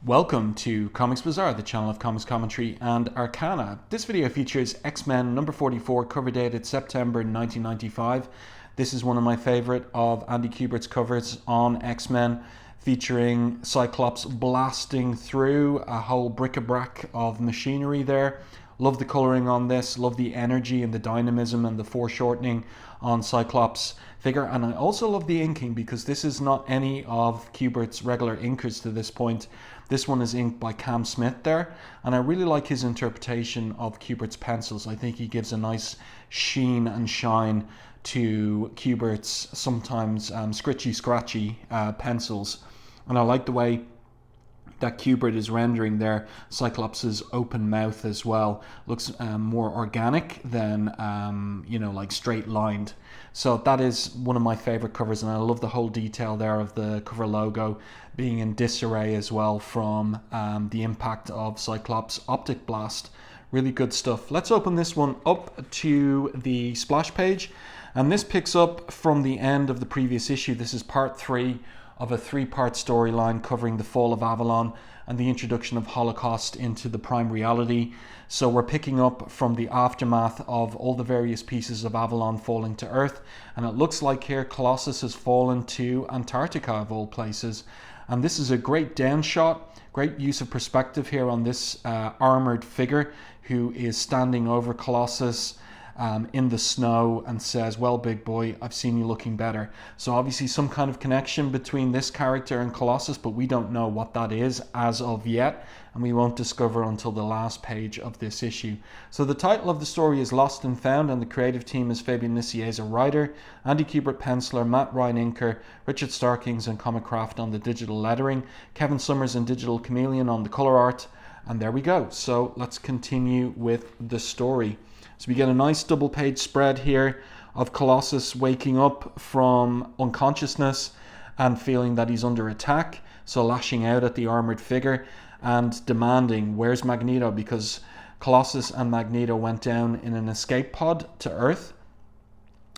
Welcome to Comics Bazaar, the channel of comics commentary and arcana. This video features X-Men number 44, cover dated September 1995. This is one of my favorite of Andy Kubert's covers on X-Men, featuring Cyclops blasting through a whole bric-a-brac of machinery there. Love the coloring on this, love the energy and the dynamism and the foreshortening on Cyclops' figure. And I also love the inking because this is not any of Kubert's regular inkers to this point. This one is inked by Cam Smith there, and I really like his interpretation of Kubert's pencils. I think he gives a nice sheen and shine to Kubert's sometimes scratchy pencils. And I like the way that Kubert is rendering there Cyclops' open mouth as well. Looks more organic than like straight lined. So that is one of my favorite covers, and I love the whole detail there of the cover logo being in disarray as well from the impact of Cyclops' optic blast. Really good stuff. Let's open this one up to the splash page, and this picks up from the end of the previous issue. This is part 3 of a 3-part storyline covering the fall of Avalon and the introduction of Holocaust into the Prime Reality. So we're picking up from the aftermath of all the various pieces of Avalon falling to Earth, and it looks like here Colossus has fallen to Antarctica of all places. And this is a great down shot, great use of perspective here on this armored figure who is standing over Colossus in the snow and says, "Well, big boy, I've seen you looking better." So obviously some kind of connection between this character and Colossus, but we don't know what that is as of yet, and we won't discover until the last page of this issue. So the title of the story is Lost and Found, and the creative team is Fabian Nicieza, writer, Andy Kubert, penciler, Matt Ryan, inker, Richard Starkings and Comic Craft on the digital lettering, Kevin Summers and Digital Chameleon on the color art, and there we go. So let's continue with the story. So we get a nice double page spread here of Colossus waking up from unconsciousness and feeling that he's under attack. So lashing out at the armored figure and demanding, "Where's Magneto?" Because Colossus and Magneto went down in an escape pod to Earth.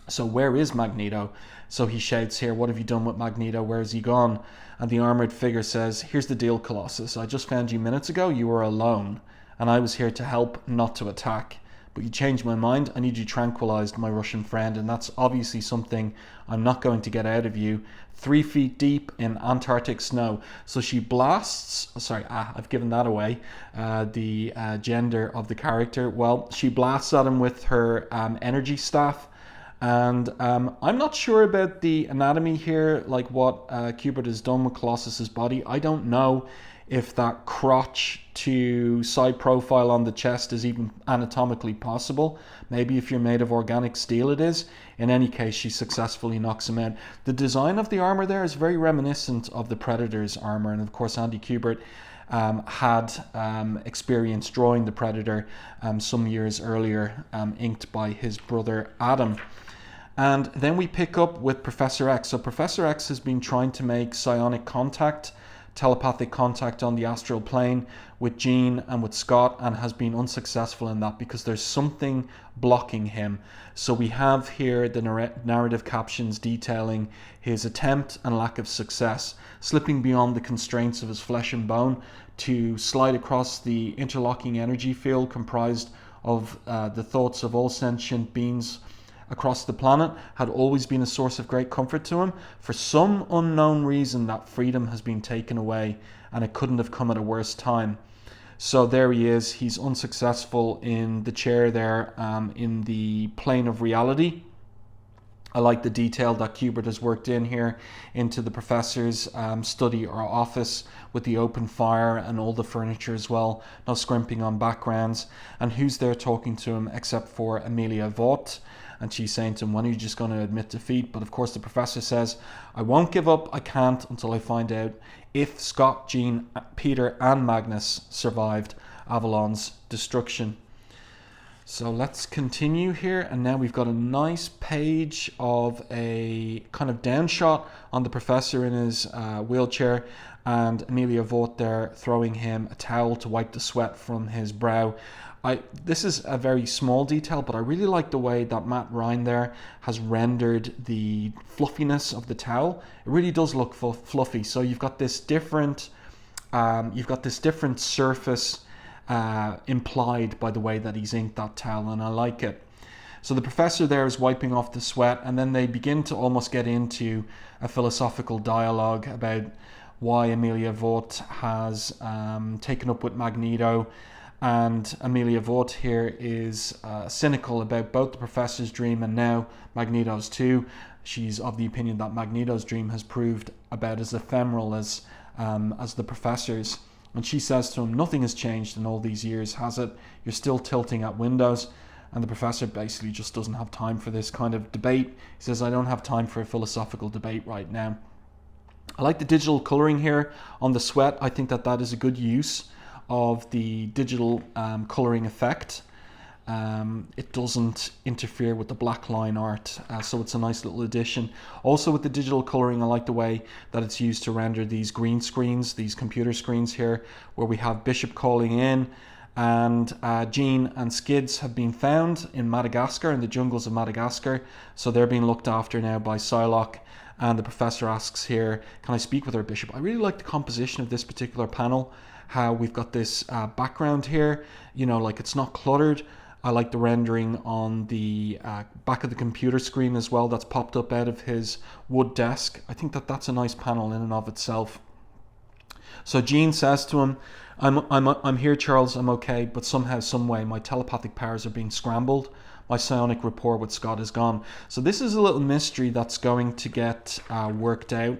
So where is Magneto? So he shouts here, "What have you done with Magneto? Where has he gone?" And the armored figure says, "Here's the deal, Colossus. I just found you minutes ago. You were alone, and I was here to help, not to attack. But you changed my mind. I need you tranquilized, my Russian friend." And that's obviously something I'm not going to get out of you. 3 feet deep in Antarctic snow. So she blasts, I've given that away, the gender of the character. Well, she blasts at him with her energy staff. And I'm not sure about the anatomy here, like what Kubert has done with Colossus's body. I don't know if that crotch to side profile on the chest is even anatomically possible. Maybe if you're made of organic steel it is. In any case, she successfully knocks him out. The design of the armor there is very reminiscent of the Predator's armor, and of course Andy Kubert had experience drawing the Predator some years earlier, inked by his brother Adam. And then we pick up with Professor X. So Professor X has been trying to make psionic contact, telepathic contact on the astral plane with Jean and with Scott, and has been unsuccessful in that because there's something blocking him. So we have here the narrative captions detailing his attempt and lack of success, slipping beyond the constraints of his flesh and bone to slide across the interlocking energy field comprised of the thoughts of all sentient beings across the planet, had always been a source of great comfort to him. For some unknown reason, that freedom has been taken away, and it couldn't have come at a worse time. So there he is. He's unsuccessful in the chair there in the plane of reality. I like the detail that Kubert has worked in here into the professor's study or office with the open fire and all the furniture as well. No scrimping on backgrounds. And who's there talking to him except for Amelia Vaught? And she's saying to him, "When are you just going to admit defeat?" But of course the professor says, "I won't give up. I can't until I find out if Scott, Jean, Peter and Magnus survived Avalon's destruction." So let's continue here, and now we've got a nice page of a kind of down shot on the professor in his wheelchair, and Amelia Vaught there throwing him a towel to wipe the sweat from his brow. This is a very small detail, but I really like the way that Matt Ryan there has rendered the fluffiness of the towel. It really does look fluffy. So you've got this different you've got this different surface implied by the way that he's inked that towel, and I like it. So the professor there is wiping off the sweat, and then they begin to almost get into a philosophical dialogue about why Amelia Vaught has taken up with Magneto. And Amelia Vaught here is cynical about both the professor's dream and now Magneto's too. She's of the opinion that Magneto's dream has proved about as ephemeral as the professor's. And she says to him, nothing has changed in all these years, has it? You're still tilting at windows. And the professor basically just doesn't have time for this kind of debate. He says, I don't have time for a philosophical debate right now. I like the digital colouring here on the sweat. I think that is a good use of the digital colouring effect. It doesn't interfere with the black line art, so it's a nice little addition. Also with the digital colouring, I like the way that it's used to render these green screens, these computer screens here, where we have Bishop calling in, and Jean and Skids have been found in Madagascar, in the jungles of Madagascar, so they're being looked after now by Psylocke. And the professor asks here, can I speak with her, Bishop? I really like the composition of this particular panel, how we've got this background here, you know, like it's not cluttered. I like the rendering on the back of the computer screen as well that's popped up out of his wood desk. I think that that's a nice panel in and of itself. So Jean says to him, I'm here, Charles, I'm okay, but somehow, some way, my telepathic powers are being scrambled. My psionic rapport with Scott is gone. So this is a little mystery that's going to get worked out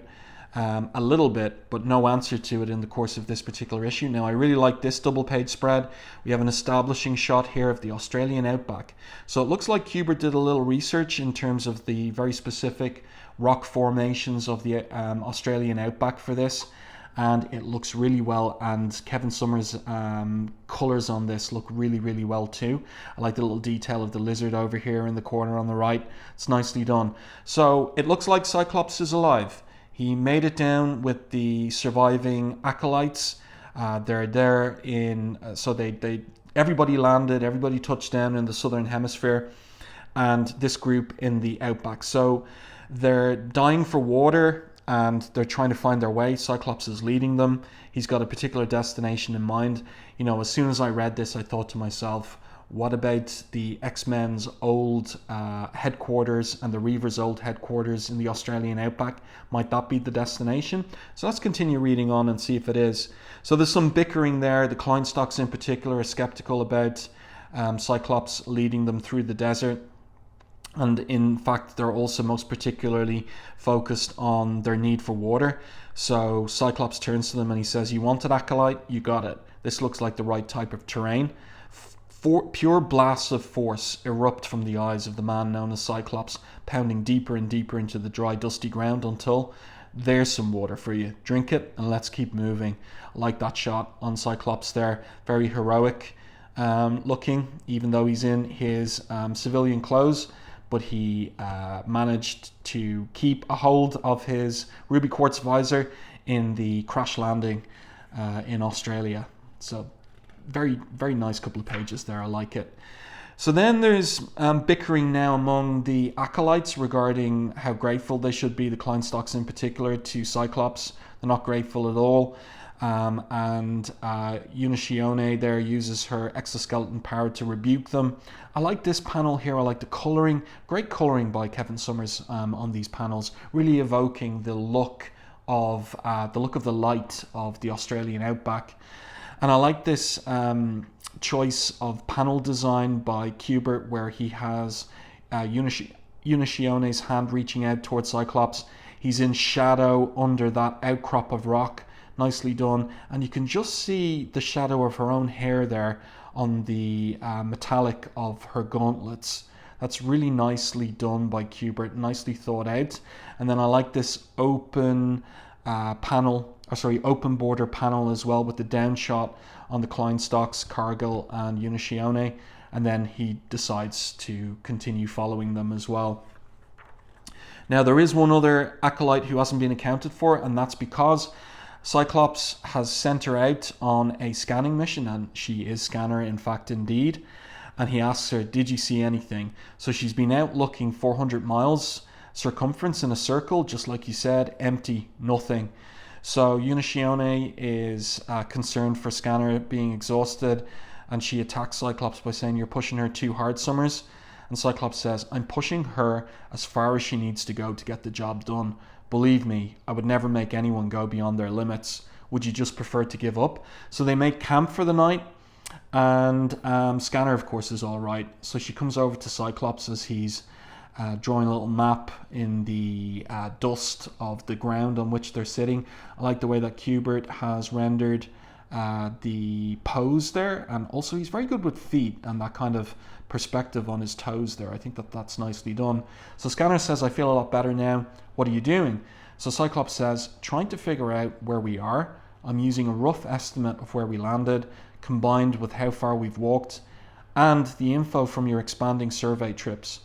a little bit, but no answer to it in the course of this particular issue. Now, I really like this double page spread. We have an establishing shot here of the Australian outback. So it looks like Kubert did a little research in terms of the very specific rock formations of the Australian outback for this. And it looks really well, and Kevin Summers' colours on this look really, really well too. I like the little detail of the lizard over here in the corner on the right. It's nicely done. So it looks like Cyclops is alive. He made it down with the surviving Acolytes. They're there in, so everybody landed, everybody touched down in the southern hemisphere, and this group in the outback. So they're dying for water, and they're trying to find their way. Cyclops is leading them. He's got a particular destination in mind. You know, as soon as I read this, I thought to myself, what about the X-Men's old headquarters and the Reavers' old headquarters in the Australian outback? Might that be the destination? So let's continue reading on and see if it is. So there's some bickering there. The Kleinstocks in particular are skeptical about Cyclops leading them through the desert. And in fact, they're also most particularly focused on their need for water. So Cyclops turns to them and he says, you wanted Acolyte? You got it. This looks like the right type of terrain. Pure blasts of force erupt from the eyes of the man known as Cyclops, pounding deeper and deeper into the dry, dusty ground until there's some water for you. Drink it and let's keep moving. I like that shot on Cyclops there. Very heroic looking, even though he's in his civilian clothes. But he managed to keep a hold of his ruby quartz visor in the crash landing in Australia. So very, very nice couple of pages there. I like it. So then there's bickering now among the Acolytes regarding how grateful they should be, the Kleinstocks in particular, to Cyclops. They're not grateful at all. And Unicione there uses her exoskeleton power to rebuke them. I like this panel here. I like the colouring. Great colouring by Kevin Summers on these panels, really evoking the look of the light of the Australian outback. And I like this choice of panel design by Kubert, where he has Unicione's hand reaching out towards Cyclops. He's in shadow under that outcrop of rock. Nicely done. And you can just see the shadow of her own hair there on the metallic of her gauntlets. That's really nicely done by Kubert, nicely thought out. And then I like this open open border panel as well, with the down shot on the Kleinstocks, Cargill and Unicione. And then he decides to continue following them as well. Now there is one other Acolyte who hasn't been accounted for, and that's because Cyclops has sent her out on a scanning mission, and she is scanner in fact indeed, and he asks her, did you see anything? So she's been out looking 400 miles circumference in a circle, just like you said, empty, nothing. So Unishione is concerned for Scanner being exhausted, and she attacks Cyclops by saying, "You're pushing her too hard, Summers." And Cyclops says, "I'm pushing her as far as she needs to go to get the job done. Believe me, I would never make anyone go beyond their limits. Would you just prefer to give up?" So they make camp for the night, and Scanner, of course, is all right. So she comes over to Cyclops as he's drawing a little map in the dust of the ground on which they're sitting. I like the way that Kubert has rendered the pose there, and also he's very good with feet and that kind of perspective on his toes there. I think that that's nicely done. So Scanner says, "I feel a lot better now. What are you doing?" So Cyclops says, "Trying to figure out where we are. I'm using a rough estimate of where we landed, combined with how far we've walked, and the info from your expanding survey trips."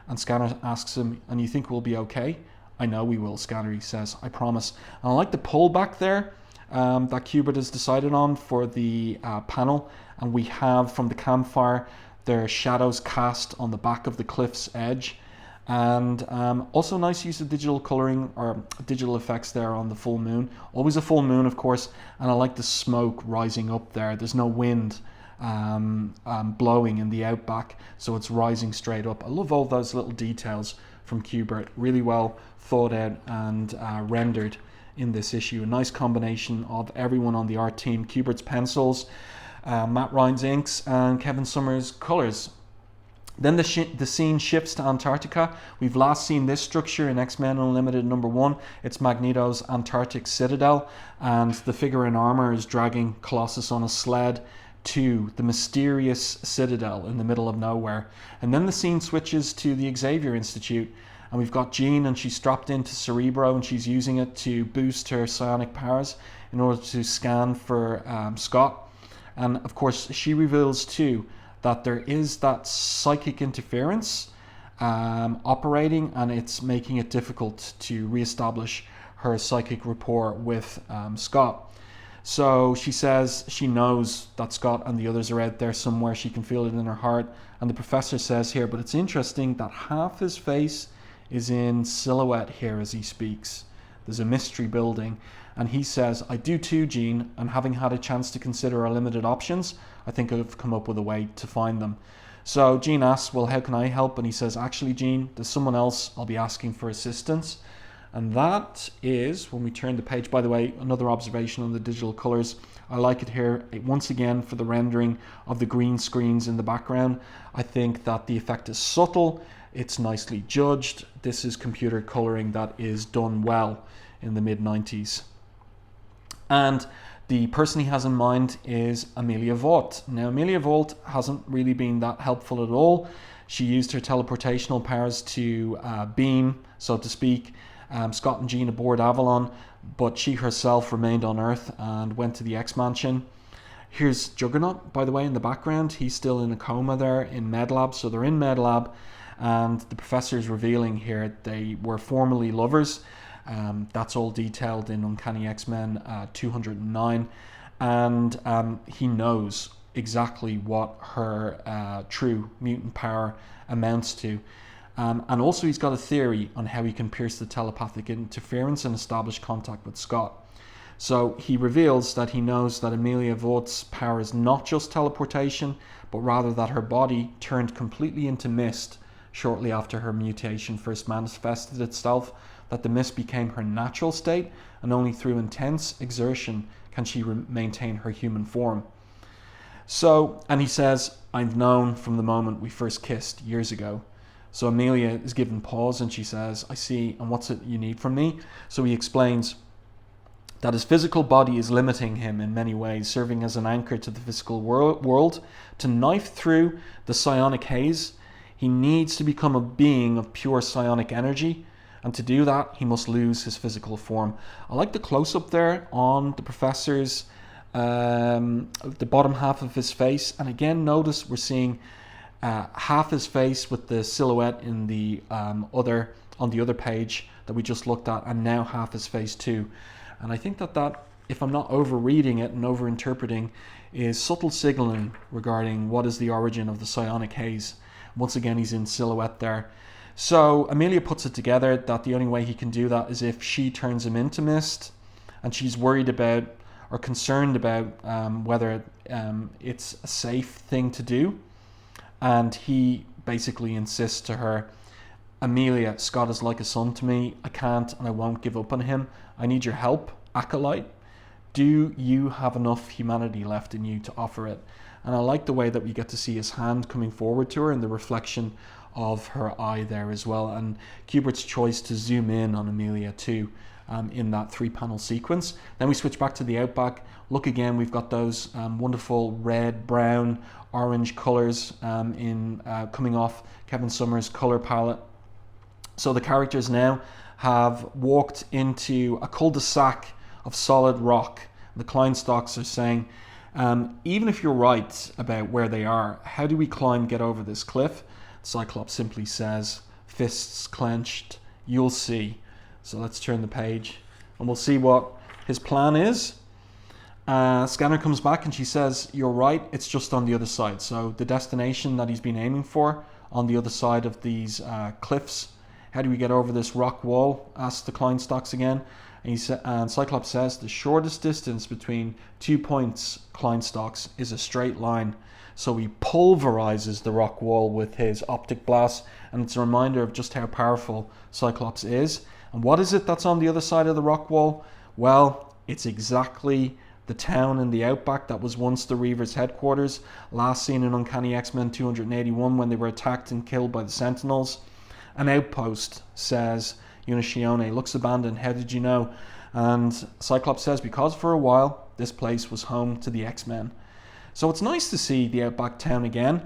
And Scanner asks him, "And you think we'll be okay?" "I know we will," Scanner, he says. "I promise." And I like the pullback there that Kubert has decided on for the panel. And we have, from the campfire, their shadows cast on the back of the cliff's edge. And also nice use of digital coloring or digital effects there on the full moon. Always a full moon, of course. And I like the smoke rising up there. There's no wind blowing in the Outback, so it's rising straight up. I love all those little details from Kubert. Really well thought out and rendered in this issue. A nice combination of everyone on the art team: Kubert's pencils, Matt Ryan's inks, and Kevin Summers' colors. Then the scene shifts to Antarctica. We've last seen this structure in X-Men Unlimited #1. It's Magneto's Antarctic Citadel, and the figure in armor is dragging Colossus on a sled to the mysterious citadel in the middle of nowhere. And then the scene switches to the Xavier Institute, and we've got Jean, and she's strapped into Cerebro, and she's using it to boost her psionic powers in order to scan for Scott. And of course, she reveals too that there is that psychic interference operating, and it's making it difficult to reestablish her psychic rapport with Scott. So she says she knows that Scott and the others are out there somewhere. She can feel it in her heart. And the professor says here, but it's interesting that half his face is in silhouette here as he speaks. There's a mystery building. And he says, "I do too, Jean, and having had a chance to consider our limited options, I think I've come up with a way to find them." So Jean asks, "Well, how can I help?" And he says, "Actually, Jean, there's someone else I'll be asking for assistance." And that is, when we turn the page, by the way, another observation on the digital colors. I like it here, once again, for the rendering of the green screens in the background. I think that the effect is subtle. It's nicely judged. This is computer coloring that is done well in the mid-90s. And the person he has in mind is Amelia Vaught. Now, Amelia Vaught hasn't really been that helpful at all. She used her teleportational powers to beam, so to speak, Scott and Jean aboard Avalon, but she herself remained on Earth and went to the X-Mansion. Here's Juggernaut, by the way, in the background. He's still in a coma there in MedLab, so they're in MedLab, and the professor is revealing here they were formerly lovers. That's all detailed in Uncanny X-Men 209, and he knows exactly what her true mutant power amounts to. And also he's got a theory on how he can pierce the telepathic interference and establish contact with Scott. So he reveals that he knows that Amelia Vaught's power is not just teleportation, but rather that her body turned completely into mist shortly after her mutation first manifested itself, that the mist became her natural state, and only through intense exertion can she maintain her human form. So, and he says, "I've known from the moment we first kissed years ago." So Amelia is given pause, and she says, "I see, and what's it you need from me?" So he explains that his physical body is limiting him in many ways, serving as an anchor to the physical world. To knife through the psionic haze, he needs to become a being of pure psionic energy, and to do that, he must lose his physical form. I like the close-up there on the professor's, the bottom half of his face, and again, notice we're seeing half his face with the silhouette in the on the other page that we just looked at, and now half his face too. And I think that, if I'm not over-reading it and over-interpreting, is subtle signaling regarding what is the origin of the psionic haze. Once again, he's in silhouette there. So Amelia puts it together that the only way he can do that is if she turns him into mist, and she's worried about or concerned about whether it's a safe thing to do. And he basically insists to her, Amelia, Scott is like a son to me. I can't and I won't give up on him. I need your help, Acolyte. Do you have enough humanity left in you to offer it? And I like the way that we get to see his hand coming forward to her and the reflection of her eye there as well. And Kubert's choice to zoom in on Amelia too in that 3-panel sequence. Then we switch back to the Outback. Look again, we've got those wonderful red, brown, orange colors coming off Kevin Summers' color palette. So the characters now have walked into a cul-de-sac of solid rock. The Kleinstocks are saying, even if you're right about where they are, how do we get over this cliff? Cyclops simply says, fists clenched, you'll see. So let's turn the page and we'll see what his plan is. Scanner comes back and she says, you're right, it's just on the other side. So the destination that he's been aiming for on the other side of these cliffs. How do we get over this rock wall? Asks the Kleinstocks again. And Cyclops says, the shortest distance between 2 points, Kleinstocks, is a straight line. So he pulverizes the rock wall with his optic blast, and it's a reminder of just how powerful Cyclops is. And what is it that's on the other side of the rock wall? Well, it's exactly the town in the Outback that was once the Reavers' headquarters, last seen in Uncanny X-Men 281 when they were attacked and killed by the Sentinels. An outpost, says Unishione. Looks abandoned. How did you know? And Cyclops says, because for a while this place was home to the X-Men. So it's nice to see the Outback town again.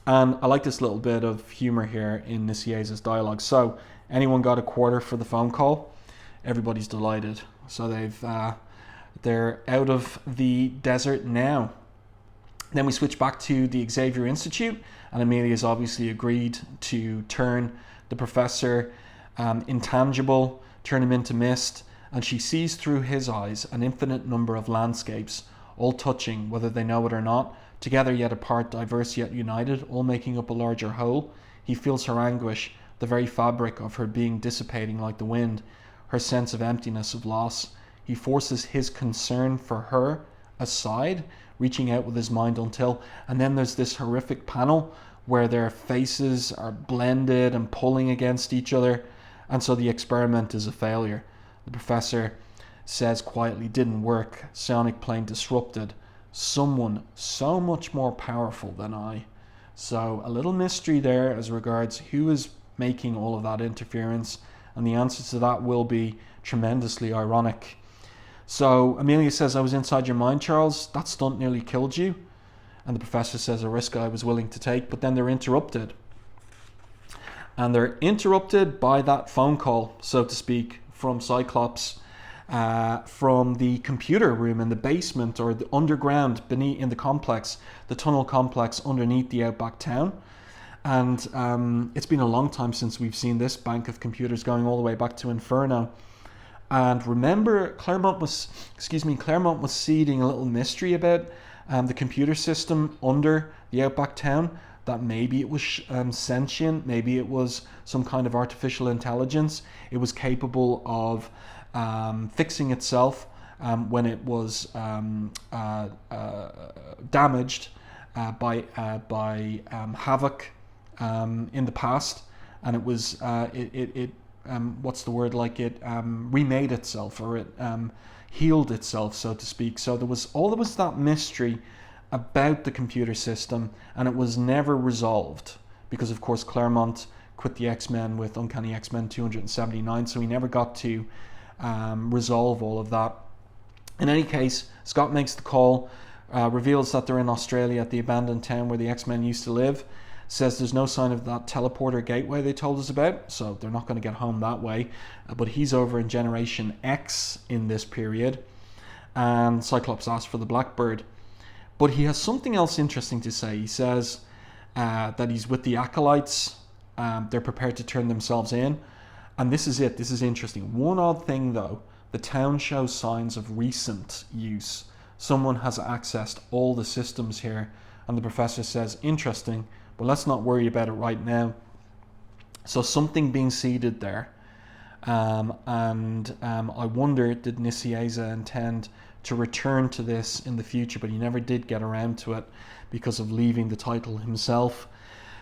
And I like this little bit of humor here in Nicieza's dialogue. So, anyone got a quarter for the phone call? Everybody's delighted. So they're out of the desert now. Then we switch back to the Xavier Institute, and Amelia's obviously agreed to turn the professor intangible, turn him into mist, and she sees through his eyes an infinite number of landscapes, all touching, whether they know it or not, together yet apart, diverse yet united, all making up a larger whole. He feels her anguish, the very fabric of her being dissipating like the wind, her sense of emptiness, of loss. He forces his concern for her aside, reaching out with his mind until, and then there's this horrific panel where their faces are blended and pulling against each other, and so the experiment is a failure. The professor says quietly, didn't work, sonic plane disrupted, someone so much more powerful than I. So a little mystery there as regards who is making all of that interference, and the answer to that will be tremendously ironic. So Amelia says, I was inside your mind, Charles. That stunt nearly killed you. And the professor says, a risk I was willing to take. But then they're interrupted. And they're interrupted by that phone call, so to speak, from Cyclops, from the computer room in the basement or the underground beneath in the complex, the tunnel complex underneath the Outback town. And it's been a long time since we've seen this bank of computers going all the way back to Inferno. And remember, Claremont was seeding a little mystery about the computer system under the Outback town, that maybe it was sentient, maybe it was some kind of artificial intelligence. It was capable of fixing itself when it was damaged by havoc in the past, and it was remade itself, or it healed itself, so to speak. So there was that mystery about the computer system, and it was never resolved because, of course, Claremont quit the X-Men with Uncanny X-Men 279, so he never got to resolve all of that. In any case, Scott makes the call, reveals that they're in Australia at the abandoned town where the X-Men used to live, says there's no sign of that teleporter gateway they told us about, so they're not going to get home that way, but he's over in Generation X in this period, and Cyclops asks for the Blackbird. But he has something else interesting to say. He says that he's with the Acolytes, they're prepared to turn themselves in, and this is it, this is interesting. One odd thing though, the town shows signs of recent use. Someone has accessed all the systems here, and the professor says, interesting, but let's not worry about it right now. So something being seeded there. I wonder, did Nicieza intend to return to this in the future, but he never did get around to it because of leaving the title himself.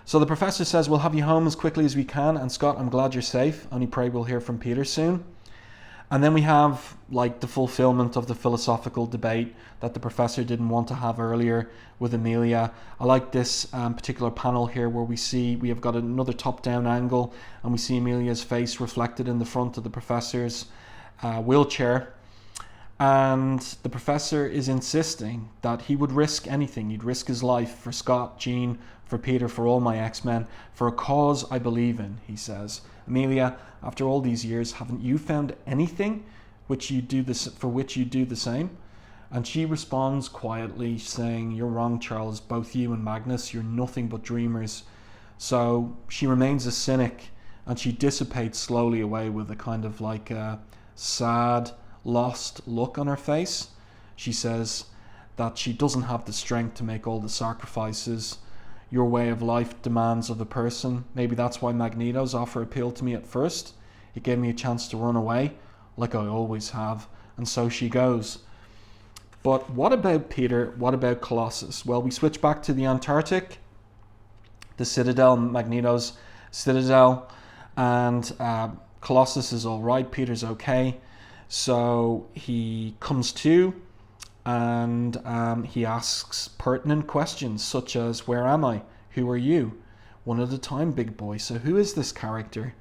So the professor says, we'll have you home as quickly as we can, and Scott, I'm glad you're safe. Only pray we'll hear from Peter soon. And then we have like the fulfillment of the philosophical debate that the professor didn't want to have earlier with Amelia. I like this particular panel here where we have got another top-down angle, and we see Amelia's face reflected in the front of the professor's wheelchair. And the professor is insisting that he would risk anything. He'd risk his life for Scott, Jean, for Peter, for all my X-Men, for a cause I believe in, he says. Amelia, after all these years, haven't you found anything for which you do the same? And she responds quietly, saying, you're wrong, Charles. Both you and Magnus, you're nothing but dreamers. So she remains a cynic, and she dissipates slowly away with a kind of like a sad, lost look on her face. She says that she doesn't have the strength to make all the sacrifices your way of life demands of a person. Maybe that's why Magneto's offer appealed to me at first. It gave me a chance to run away, like I always have. And so she goes. But what about Peter? What about Colossus? Well, we switch back to the Antarctic, the Citadel, Magneto's Citadel, and Colossus is all right. Peter's okay. So he comes to, and he asks pertinent questions such as, where am I? Who are you? One at a time, big boy. So who is this character?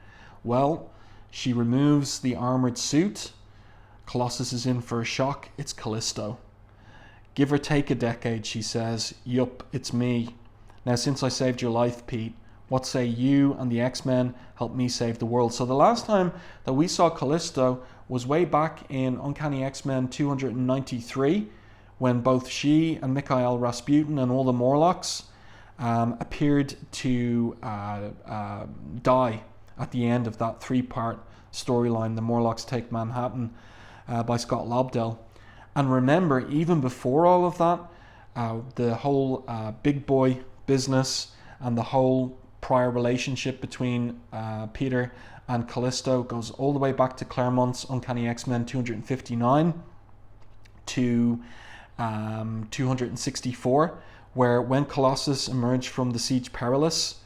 Well, she removes the armored suit. Colossus is in for a shock. It's Callisto. Give or take a decade, she says. Yup, it's me. Now, since I saved your life, Pete, what say you and the X-Men help me save the world? So the last time that we saw Callisto was way back in Uncanny X-Men 293, when both she and Mikhail Rasputin and all the Morlocks appeared to die at the end of that three-part storyline, The Morlocks Take Manhattan, by Scott Lobdell. And remember, even before all of that, the whole big boy business and the whole prior relationship between Peter and Callisto goes all the way back to Claremont's Uncanny X-Men 259 to 264, where when Colossus emerged from the Siege Perilous,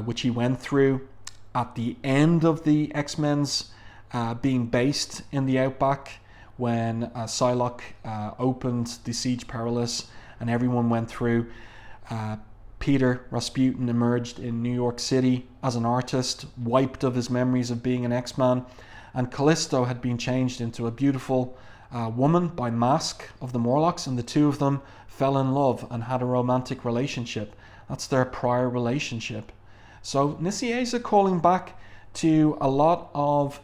which he went through at the end of the X-Men's being based in the Outback, when Psylocke opened the Siege Perilous and everyone went through, Peter Rasputin emerged in New York City as an artist, wiped of his memories of being an X-Man, and Callisto had been changed into a beautiful woman by Mask of the Morlocks, and the two of them fell in love and had a romantic relationship. That's their prior relationship. So Nicieza calling back to a lot of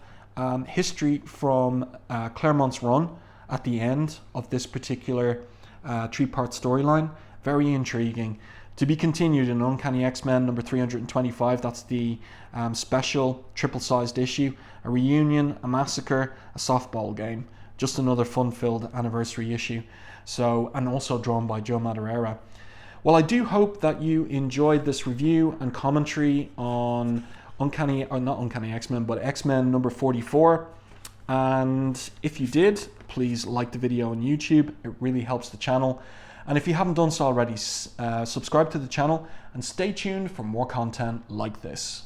history from Claremont's run at the end of this particular three-part storyline. Very intriguing. To be continued in Uncanny X-Men number 325. That's the special triple-sized issue. A reunion, a massacre, a softball game. Just another fun-filled anniversary issue. So, and also drawn by Joe Madureira. Well, I do hope that you enjoyed this review and commentary on Uncanny, or not Uncanny X-Men, but X-Men number 44. And if you did, please like the video on YouTube. It really helps the channel. And if you haven't done so already, subscribe to the channel and stay tuned for more content like this.